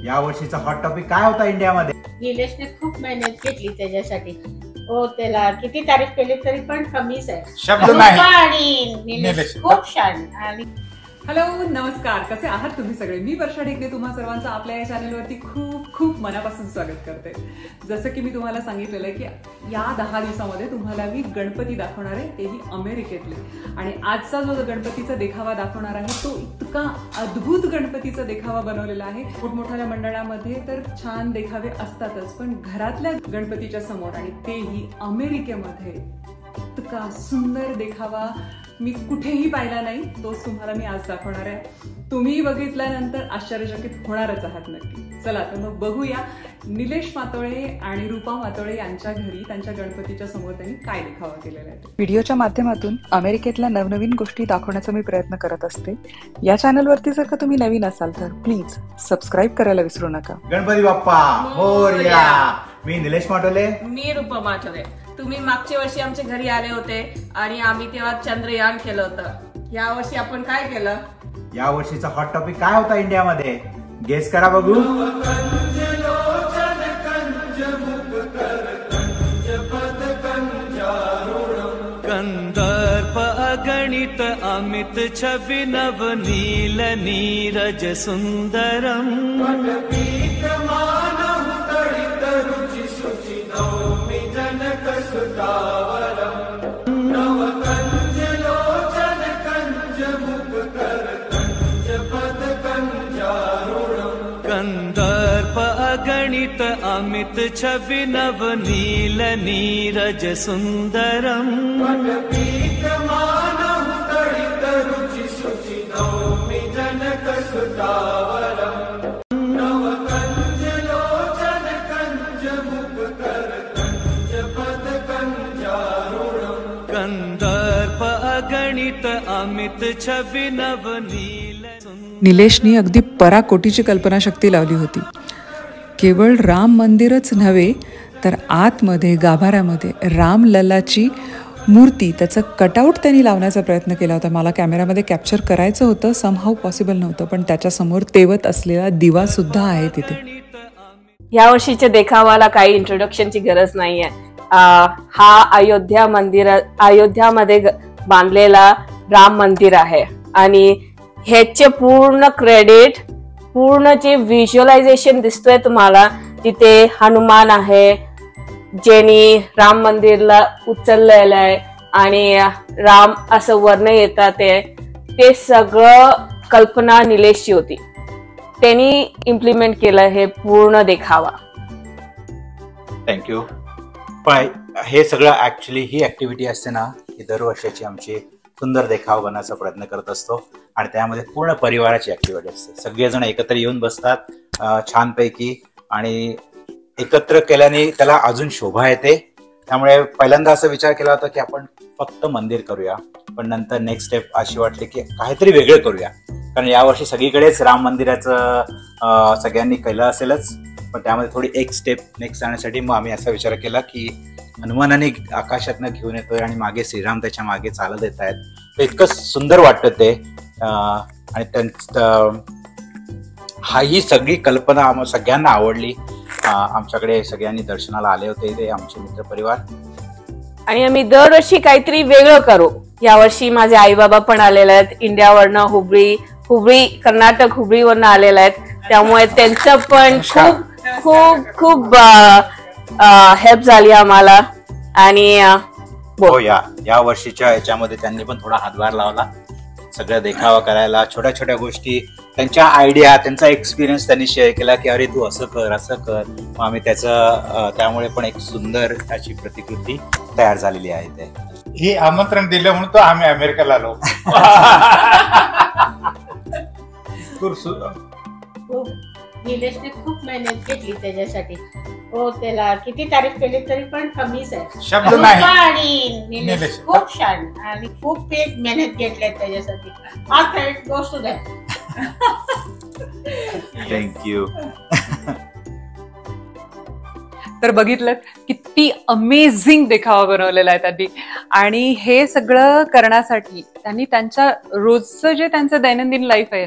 या वर्षीचा hot topic काय होता इंडियामध्ये? निलेशने खूप मेहनत घेतली त्याच्यासाठी. हो, त्याला किती तारीफ केली तरी पण कमीच आहे. शब्द नाही. आणि निलेश खूप छान. आणि हॅलो, नमस्कार. कसे आहात तुम्ही सगळे? मी वर्षा ढेकणे तुम्हा सर्वांचं आपल्या या चॅनलवरती खूप खूप मनापासून स्वागत करते. जसं की मी तुम्हाला सांगितलेलं आहे की या 10 दिवसामध्ये तुम्हाला मी गणपती दाखवणार आहे, तेही अमेरिकेतले. आणि आजचा जो गणपतीचा देखावा दाखवणार आहे तो इतका अद्भुत गणपतीचा देखावा बनवलेला आहे. मोठमोठ्या मंडळामध्ये तर छान देखावे असतातच, पण घरातल्या गणपतीच्या समोर आणि तेही अमेरिकेमध्ये इतका सुंदर देखावा मी कुठेही पाहिला नाही. तोच तुम्हाला मी आज दाखवणार आहे. तुम्ही बघितल्यानंतर आश्चर्यचकित होणारच आहात नक्की. चला तर मग बघूया निलेश मातोळे आणि रूपा मातोळे यांच्या घरी त्यांच्या गणपतीच्या समोर त्यांनी काय देखावा केलेला आहे. व्हिडिओच्या माध्यमातून अमेरिकेतल्या नवनवीन गोष्टी दाखवण्याचा मी प्रयत्न करत असते. या चॅनलवरती जर का तुम्ही नवीन असाल तर प्लीज सबस्क्राईब करायला विसरू नका. गणपती बाप्पा मोरया. मी निलेश मातोळे. मी रूपा मातोळे. तुम्ही मागच्या वर्षी आमच्या घरी आले होते आणि आम्ही तेव्हा चंद्रयान केलं होतं. या वर्षी आपण काय केलं? या वर्षीचा हॉट टॉपिक काय होता इंडियामध्ये? गेस करा बघू. कंदर्प अगणित अमित छवि नवनील नीरज सुंदरम कंदर्प अगणित अमित छवि नवनील नीरज सुंदरम कंदर्प अगणित अमित छवि नवनील. निलेशनी अगदी पराकोटीची कल्पनाशक्ती लावली होती. केवळ राम मंदिरच नव्हे तर आतमध्ये गाभाऱ्यामध्ये रामलल्लाची मूर्ती, त्याचं कटआउट त्यांनी लावण्याचा प्रयत्न केला होता. मला कॅमेरामध्ये कॅप्चर करायचं होतं, समहाऊ पॉसिबल नव्हतं, पण त्याच्यासमोर तेवत असलेला दिवा सुद्धा आहे तिथे. या वर्षीच्या देखावाला काही इंट्रोडक्शनची गरज नाहीये. हा अयोध्यामध्ये बांधलेला राम मंदिर आहे आणि ह्याचे पूर्ण क्रेडिट, पूर्ण जे व्हिज्युअलायझेशन दिसतोय तुम्हाला, तिथे हनुमान आहे ज्यांनी राम मंदिरला उचललेलं आहे आणि राम असं वर्ण येतात. ते सगळं कल्पना निलेशची होती. त्यांनी इम्प्लिमेंट केलं हे पूर्ण देखावा. थँक्यू. पण हे सगळं ऍक्च्युली ही ऍक्टिव्हिटी असते ना, ही दरवर्षाची आमची सुंदर देखावा बनवायचा प्रयत्न करत असतो आणि त्यामध्ये पूर्ण परिवाराची ऍक्टिव्हिटी असते. सगळेजण एकत्र येऊन बसतात छानपैकी आणि एकत्र केल्याने त्याला अजून शोभा येते. त्यामुळे पहिल्यांदा असा विचार केला होता की आपण फक्त मंदिर करूया, पण नंतर नेक्स्ट स्टेप अशी वाटली की काहीतरी वेगळं करूया. कारण यावर्षी सगळीकडेच राम मंदिराचं सगळ्यांनी केलं असेलच, पण त्यामध्ये थोडी एक स्टेप नेक्स्ट जाण्यासाठी मग आम्ही असा विचार केला की हनुमानाने आकाशातनं घेऊन येतोय आणि मागे श्रीराम त्याच्या मागे चालत येत आहेत. ते इतकं सुंदर वाटतं ते. आणि ही सगळी कल्पना सगळ्यांना आवडली. आमच्याकडे सगळ्यांनी दर्शनाला आले होते ते आमचे मित्र परिवार. आणि आम्ही दरवर्षी काहीतरी वेगळं करू. यावर्षी माझे आई बाबा पण आलेले आहेत इंडियावरनं. हुबळी कर्नाटक हुबळीवरनं आलेले आहेत. त्यामुळे त्यांचं पण खूप खूप खूप हेल्प झाली आम्हाला. आणि हो, या वर्षीच्या याच्यामध्ये त्यांनी पण थोडा हातभार लावला सगळं देखावा करायला. छोट्या छोट्या गोष्टी, त्यांच्या आयडिया, त्यांचा एक्सपिरियन्स त्यांनी शेअर केला की अरे तू असं कर असं कर. मग आम्ही त्यामुळे पण एक सुंदर त्याची प्रतिकृती तयार झालेली आहे. ते हे आमंत्रण दिलं म्हणून तो आम्ही अमेरिकेला आलो. निलेशने खूप मेहनत घेतली त्याच्यासाठी. हो, त्याला किती तारीफ केली तरी पण कमीच आहे. शब्द नाही. आणि निलेश खूप छान आणि खूप मेहनत घेतली त्याच्यासाठी. All credit goes to them. Thank you. तर बघितलं किती अमेझिंग देखावा बनवलेला आहे त्यांनी. आणि हे सगळं करण्यासाठी त्यांनी त्यांच्या रोजचं जे त्यांचं दैनंदिन लाईफ आहे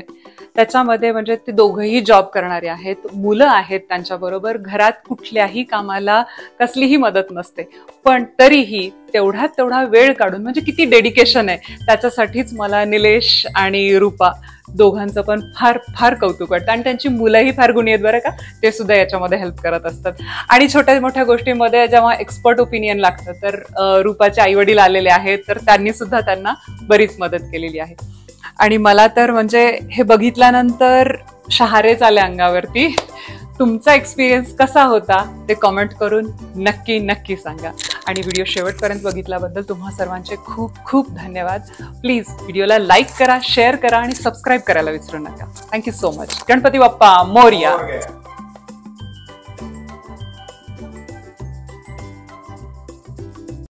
त्याच्यामध्ये म्हणजे ते दोघंही जॉब करणारे आहेत, मुलं आहेत त्यांच्याबरोबर, घरात कुठल्याही कामाला कसलीही मदत नसते, पण तरीही तेवढा वेळ काढून म्हणजे किती डेडिकेशन आहे त्याच्यासाठीच मला निलेश आणि रूपा दोघांचं पण फार फार कौतुक वाटतं. आणि त्यांची मुलंही फार गुणी आहेत बरं का, ते सुद्धा याच्यामध्ये हेल्प करत असतात. आणि छोट्या मोठ्या गोष्टींमध्ये जेव्हा एक्सपर्ट ओपिनियन लागतं तर रूपाचे आई वडील आलेले आहेत, तर त्यांनी सुद्धा त्यांना बरीच मदत केलेली आहे. आणि मला तर म्हणजे हे बघितल्यानंतर शहारेच आले अंगावरती. तुमचा एक्सपिरियन्स कसा होता ते कमेंट करून नक्की सांगा. आणि व्हिडिओ शेवटपर्यंत बघितल्याबद्दल तुम्हा सर्वांचे खूप खूप धन्यवाद. प्लीज व्हिडिओला लाईक करा, शेअर करा आणि सबस्क्राईब करायला विसरू नका. Thank you so much. Ganpati Bappa Morya.